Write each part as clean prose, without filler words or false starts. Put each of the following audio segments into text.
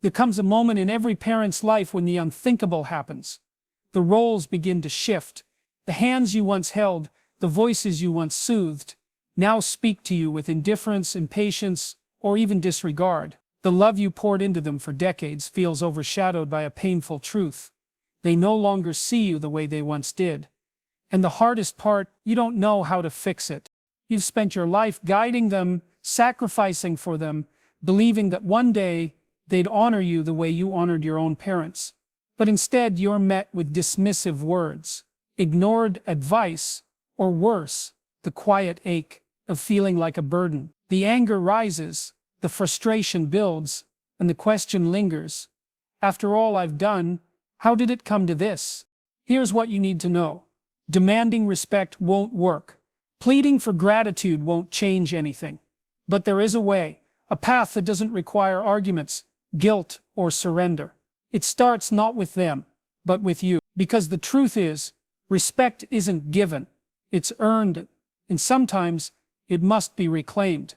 There comes a moment in every parent's life when the unthinkable happens. The roles begin to shift. The hands you once held, the voices you once soothed, now speak to you with indifference, impatience, or even disregard. The love you poured into them for decades feels overshadowed by a painful truth. They no longer see you the way they once did. And the hardest part, you don't know how to fix it. You've spent your life guiding them, sacrificing for them, believing that one day they'd honor you the way you honored your own parents. But instead, you're met with dismissive words, ignored advice, or worse, the quiet ache of feeling like a burden. The anger rises, the frustration builds, and the question lingers. After all I've done, how did it come to this? Here's what you need to know. Demanding respect won't work. Pleading for gratitude won't change anything. But there is a way, a path that doesn't require arguments, guilt, or surrender. It starts not with them, but with you. Because the truth is, respect isn't given, it's earned, and sometimes it must be reclaimed.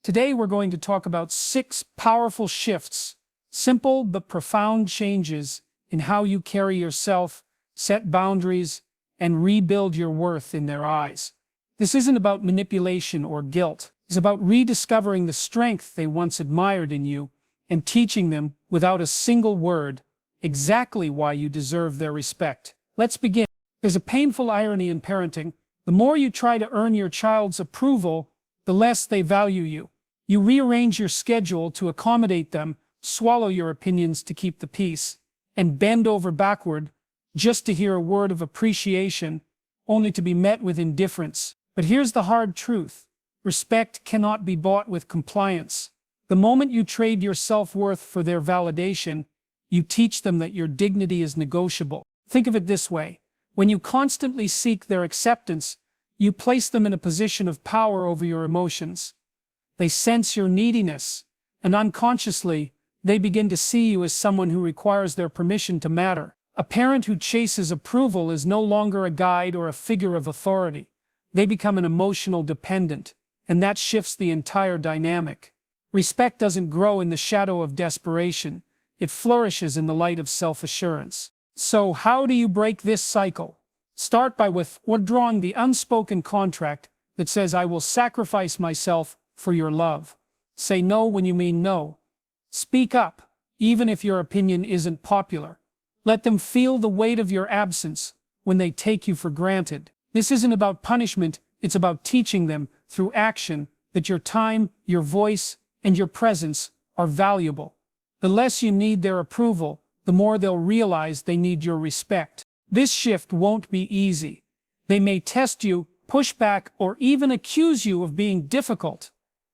Today we're going to talk about 6 powerful shifts, simple but profound changes in how you carry yourself, set boundaries, and rebuild your worth in their eyes. This isn't about manipulation or guilt. It's about rediscovering the strength they once admired in you and teaching them, without a single word, exactly why you deserve their respect. Let's begin. There's a painful irony in parenting. The more you try to earn your child's approval, the less they value you. You rearrange your schedule to accommodate them, swallow your opinions to keep the peace, and bend over backward just to hear a word of appreciation, only to be met with indifference. But here's the hard truth. Respect cannot be bought with compliance. The moment you trade your self-worth for their validation, you teach them that your dignity is negotiable. Think of it this way. When you constantly seek their acceptance, you place them in a position of power over your emotions. They sense your neediness, and unconsciously, they begin to see you as someone who requires their permission to matter. A parent who chases approval is no longer a guide or a figure of authority. They become an emotional dependent, and that shifts the entire dynamic. Respect doesn't grow in the shadow of desperation. It flourishes in the light of self-assurance. So how do you break this cycle? Start by withdrawing the unspoken contract that says, I will sacrifice myself for your love. Say no when you mean no. Speak up, even if your opinion isn't popular. Let them feel the weight of your absence when they take you for granted. This isn't about punishment, it's about teaching them, through action, that your time, your voice, and your presence are valuable. The less you need their approval, the more they'll realize they need your respect. This shift won't be easy. They may test you, push back, or even accuse you of being difficult.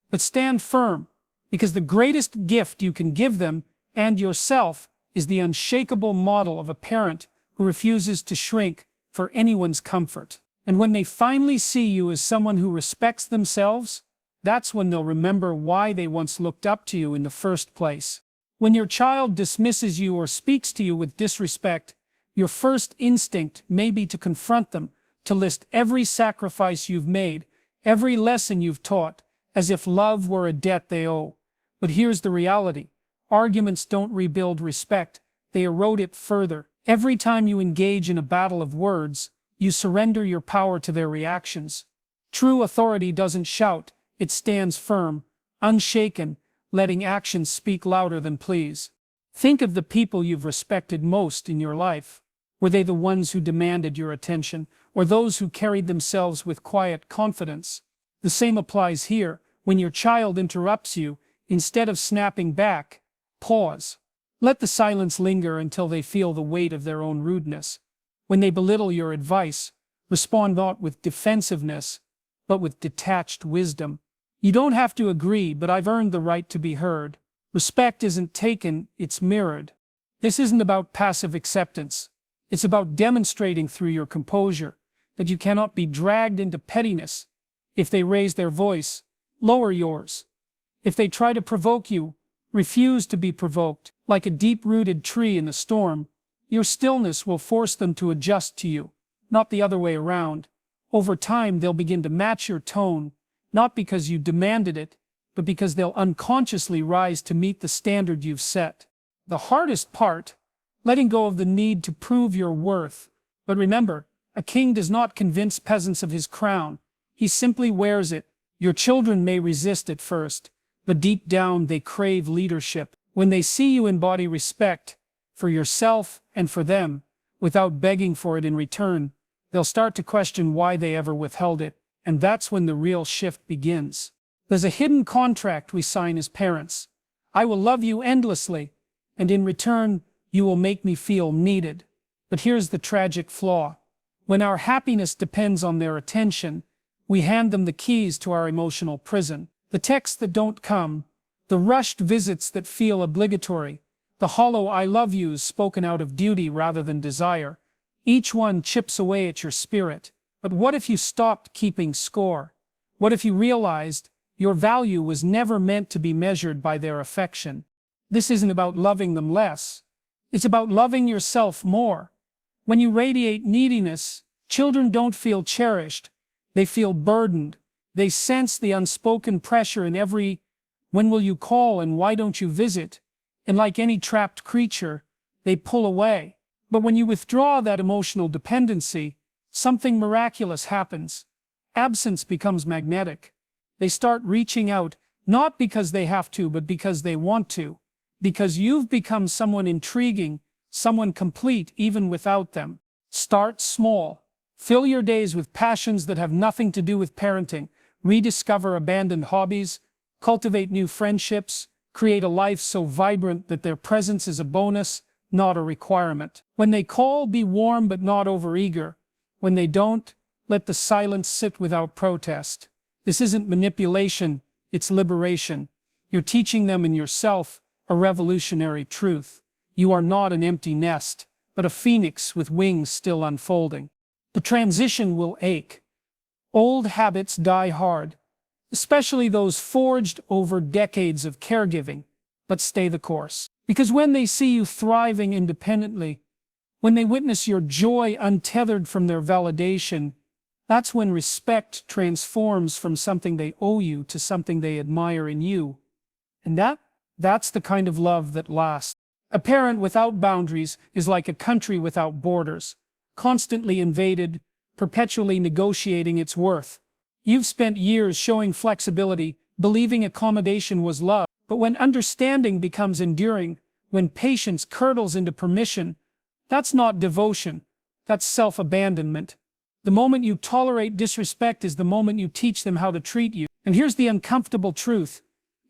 But stand firm, because the greatest gift you can give them, and yourself, is the unshakable model of a parent who refuses to shrink for anyone's comfort. And when they finally see you as someone who respects themselves, that's when they'll remember why they once looked up to you in the first place. When your child dismisses you or speaks to you with disrespect, your first instinct may be to confront them, to list every sacrifice you've made, every lesson you've taught, as if love were a debt they owe. But here's the reality. Arguments don't rebuild respect, they erode it further. Every time you engage in a battle of words, you surrender your power to their reactions. True authority doesn't shout, it stands firm, unshaken, letting actions speak louder than pleas. Think of the people you've respected most in your life. Were they the ones who demanded your attention, or those who carried themselves with quiet confidence? The same applies here. When your child interrupts you, instead of snapping back, pause. Let the silence linger until they feel the weight of their own rudeness. When they belittle your advice, respond not with defensiveness, but with detached wisdom. You don't have to agree, but I've earned the right to be heard. Respect isn't taken, it's mirrored. This isn't about passive acceptance. It's about demonstrating through your composure that you cannot be dragged into pettiness. If they raise their voice, lower yours. If they try to provoke you, refuse to be provoked. Like a deep-rooted tree in the storm, your stillness will force them to adjust to you, not the other way around. Over time, they'll begin to match your tone, not because you demanded it, but because they'll unconsciously rise to meet the standard you've set. The hardest part, letting go of the need to prove your worth. But remember, a king does not convince peasants of his crown. He simply wears it. Your children may resist at first, but deep down they crave leadership. When they see you embody respect for yourself and for them, without begging for it in return, they'll start to question why they ever withheld it. And that's when the real shift begins. There's a hidden contract we sign as parents. I will love you endlessly, and in return, you will make me feel needed. But here's the tragic flaw. When our happiness depends on their attention, we hand them the keys to our emotional prison. The texts that don't come, the rushed visits that feel obligatory, the hollow I love yous spoken out of duty rather than desire. Each one chips away at your spirit. But what if you stopped keeping score? What if you realized your value was never meant to be measured by their affection? This isn't about loving them less. It's about loving yourself more. When you radiate neediness, children don't feel cherished. They feel burdened. They sense the unspoken pressure in every "when will you call and why don't you visit?" And like any trapped creature, they pull away. But when you withdraw that emotional dependency, something miraculous happens. Absence becomes magnetic. They start reaching out, not because they have to, but because they want to. Because you've become someone intriguing, someone complete even without them. Start small. Fill your days with passions that have nothing to do with parenting. Rediscover abandoned hobbies. Cultivate new friendships. Create a life so vibrant that their presence is a bonus, not a requirement. When they call, be warm but not overeager. When they don't, let the silence sit without protest. This isn't manipulation, it's liberation. You're teaching them and yourself a revolutionary truth. You are not an empty nest, but a phoenix with wings still unfolding. The transition will ache. Old habits die hard, especially those forged over decades of caregiving, but stay the course. Because when they see you thriving independently, when they witness your joy untethered from their validation, that's when respect transforms from something they owe you to something they admire in you. And that's the kind of love that lasts. A parent without boundaries is like a country without borders, constantly invaded, perpetually negotiating its worth. You've spent years showing flexibility, believing accommodation was love, but when understanding becomes enduring, when patience curdles into permission, that's not devotion, that's self-abandonment. The moment you tolerate disrespect is the moment you teach them how to treat you. And here's the uncomfortable truth.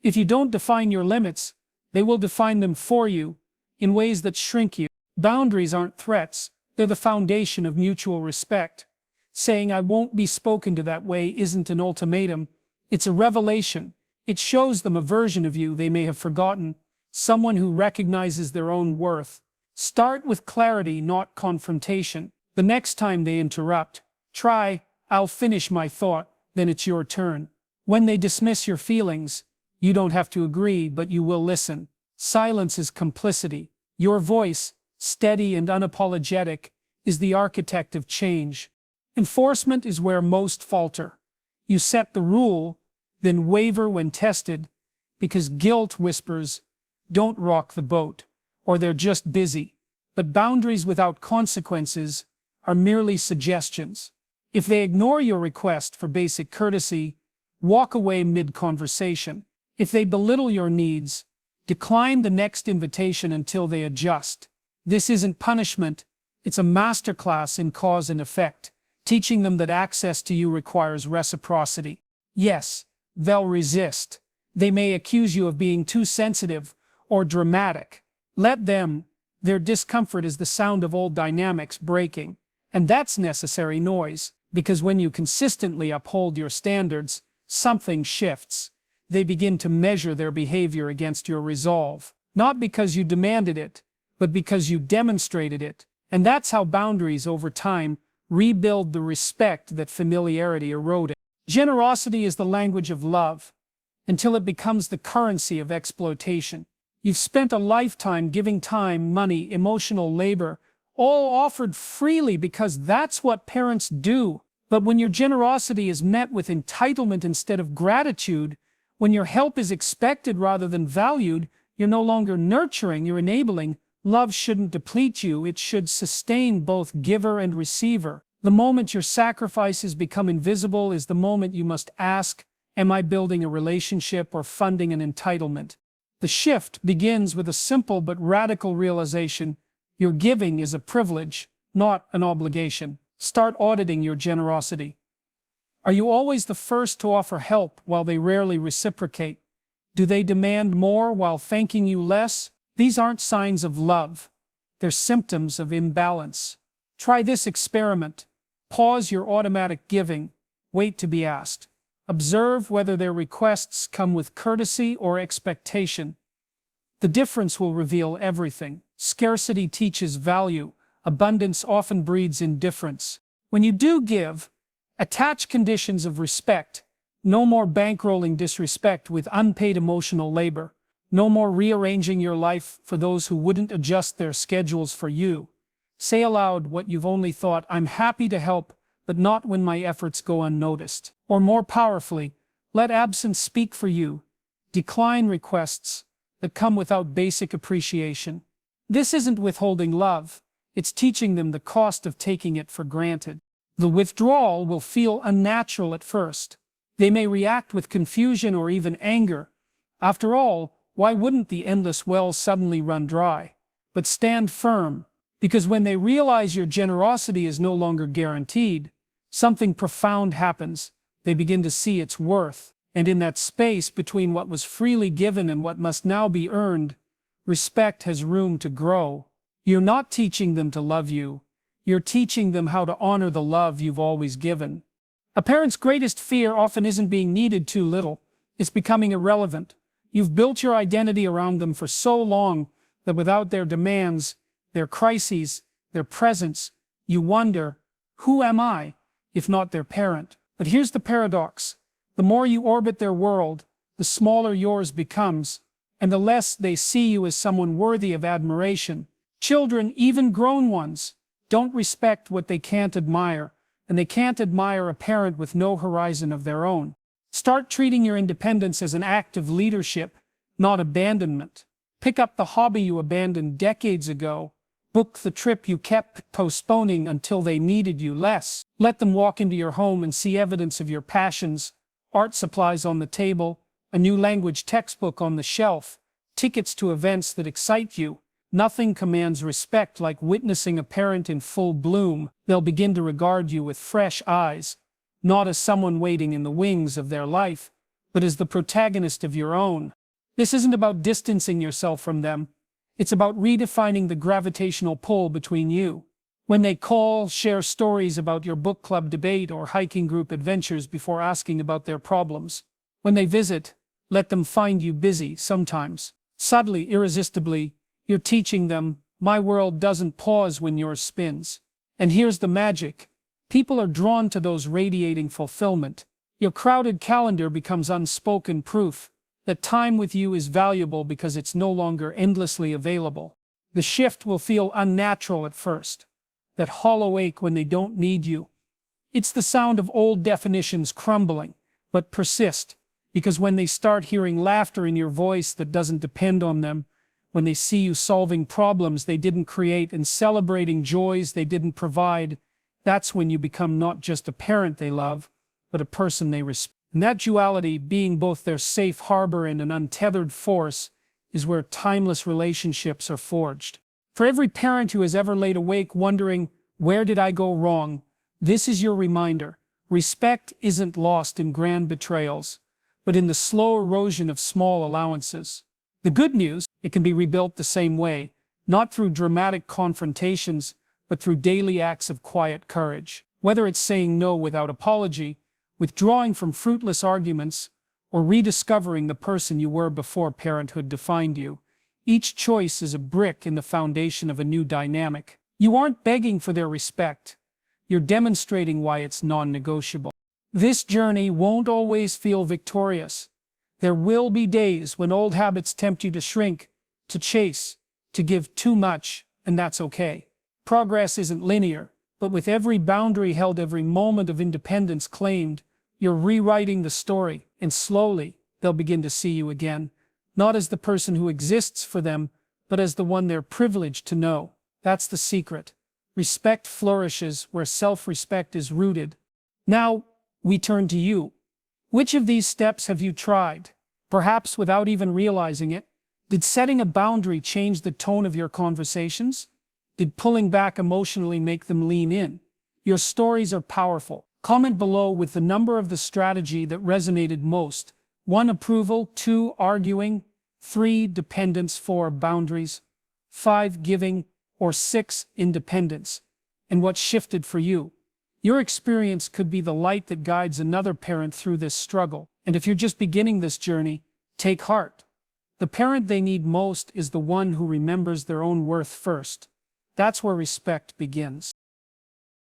If you don't define your limits, they will define them for you in ways that shrink you. Boundaries aren't threats. They're the foundation of mutual respect. Saying "I won't be spoken to that way" isn't an ultimatum. It's a revelation. It shows them a version of you they may have forgotten, someone who recognizes their own worth. Start with clarity, not confrontation. The next time they interrupt, try "I'll finish my thought, then it's your turn." When they dismiss your feelings, you don't have to agree, but you will listen. Silence is complicity. Your voice, steady and unapologetic, is the architect of change. Enforcement is where most falter. You set the rule, then waver when tested, because guilt whispers, "Don't rock the boat," or "They're just busy." But boundaries without consequences are merely suggestions. If they ignore your request for basic courtesy, walk away mid-conversation. If they belittle your needs, decline the next invitation until they adjust. This isn't punishment, it's a masterclass in cause and effect, teaching them that access to you requires reciprocity. Yes, they'll resist. They may accuse you of being too sensitive or dramatic. Let them. Their discomfort is the sound of old dynamics breaking. And that's necessary noise, because when you consistently uphold your standards, something shifts. They begin to measure their behavior against your resolve. Not because you demanded it, but because you demonstrated it. And that's how boundaries over time rebuild the respect that familiarity eroded. Generosity is the language of love, until it becomes the currency of exploitation. You've spent a lifetime giving time, money, emotional labor, all offered freely because that's what parents do. But when your generosity is met with entitlement instead of gratitude, when your help is expected rather than valued, You're no longer nurturing, you're enabling. Love shouldn't deplete you, it should sustain both giver and receiver. The moment your sacrifices become invisible is the moment you must ask, am I building a relationship or funding an entitlement? The shift begins with a simple but radical realization: your giving is a privilege, not an obligation. Start auditing your generosity. Are you always the first to offer help while they rarely reciprocate? Do they demand more while thanking you less? These aren't signs of love. They're symptoms of imbalance. Try this experiment. Pause your automatic giving. Wait to be asked. Observe whether their requests come with courtesy or expectation. The difference will reveal everything. Scarcity teaches value. Abundance often breeds indifference. When you do give, attach conditions of respect. No more bankrolling disrespect with unpaid emotional labor. No more rearranging your life for those who wouldn't adjust their schedules for you. Say aloud what you've only thought: I'm happy to help, but not when my efforts go unnoticed. Or more powerfully, let absence speak for you. Decline requests that come without basic appreciation. This isn't withholding love, it's teaching them the cost of taking it for granted. The withdrawal will feel unnatural at first. They may react with confusion or even anger. After all, why wouldn't the endless well suddenly run dry? But stand firm, because when they realize your generosity is no longer guaranteed, something profound happens. They begin to see its worth, and in that space between what was freely given and what must now be earned, respect has room to grow. You're not teaching them to love you. You're teaching them how to honor the love you've always given. A parent's greatest fear often isn't being needed too little, it's becoming irrelevant. You've built your identity around them for so long that without their demands, their crises, their presence, you wonder, who am I, if not their parent? But here's the paradox. The more you orbit their world, the smaller yours becomes, and the less they see you as someone worthy of admiration. Children, even grown ones, don't respect what they can't admire, and they can't admire a parent with no horizon of their own. Start treating your independence as an act of leadership, not abandonment. Pick up the hobby you abandoned decades ago. Book the trip you kept postponing until they needed you less. Let them walk into your home and see evidence of your passions: art supplies on the table, a new language textbook on the shelf, tickets to events that excite you. Nothing commands respect like witnessing a parent in full bloom. They'll begin to regard you with fresh eyes, not as someone waiting in the wings of their life, but as the protagonist of your own. This isn't about distancing yourself from them. It's about redefining the gravitational pull between you. When they call, share stories about your book club debate or hiking group adventures before asking about their problems. When they visit, let them find you busy sometimes. Subtly, irresistibly, you're teaching them, my world doesn't pause when yours spins. And here's the magic. People are drawn to those radiating fulfillment. Your crowded calendar becomes unspoken proof that time with you is valuable because it's no longer endlessly available. The shift will feel unnatural at first, that hollow ache when they don't need you. It's the sound of old definitions crumbling, but persist, because when they start hearing laughter in your voice that doesn't depend on them, when they see you solving problems they didn't create and celebrating joys they didn't provide, that's when you become not just a parent they love, but a person they respect. And that duality, being both their safe harbor and an untethered force, is where timeless relationships are forged. For every parent who has ever laid awake wondering, where did I go wrong? This is your reminder. Respect isn't lost in grand betrayals, but in the slow erosion of small allowances. The good news, it can be rebuilt the same way, not through dramatic confrontations, but through daily acts of quiet courage. Whether it's saying no without apology, withdrawing from fruitless arguments, or rediscovering the person you were before parenthood defined you, each choice is a brick in the foundation of a new dynamic. You aren't begging for their respect. You're demonstrating why it's non-negotiable. This journey won't always feel victorious. There will be days when old habits tempt you to shrink, to chase, to give too much, and that's okay. Progress isn't linear, but with every boundary held, every moment of independence claimed, you're rewriting the story, and slowly, they'll begin to see you again, not as the person who exists for them, but as the one they're privileged to know. That's the secret. Respect flourishes where self-respect is rooted. Now, we turn to you. Which of these steps have you tried? Perhaps without even realizing it? Did setting a boundary change the tone of your conversations? Did pulling back emotionally make them lean in? Your stories are powerful. Comment below with the number of the strategy that resonated most. 1. Approval. 2. Arguing. 3. Dependence. 4. Boundaries. 5. Giving. Or 6. Independence. And what shifted for you? Your experience could be the light that guides another parent through this struggle. And if you're just beginning this journey, take heart. The parent they need most is the one who remembers their own worth first. That's where respect begins.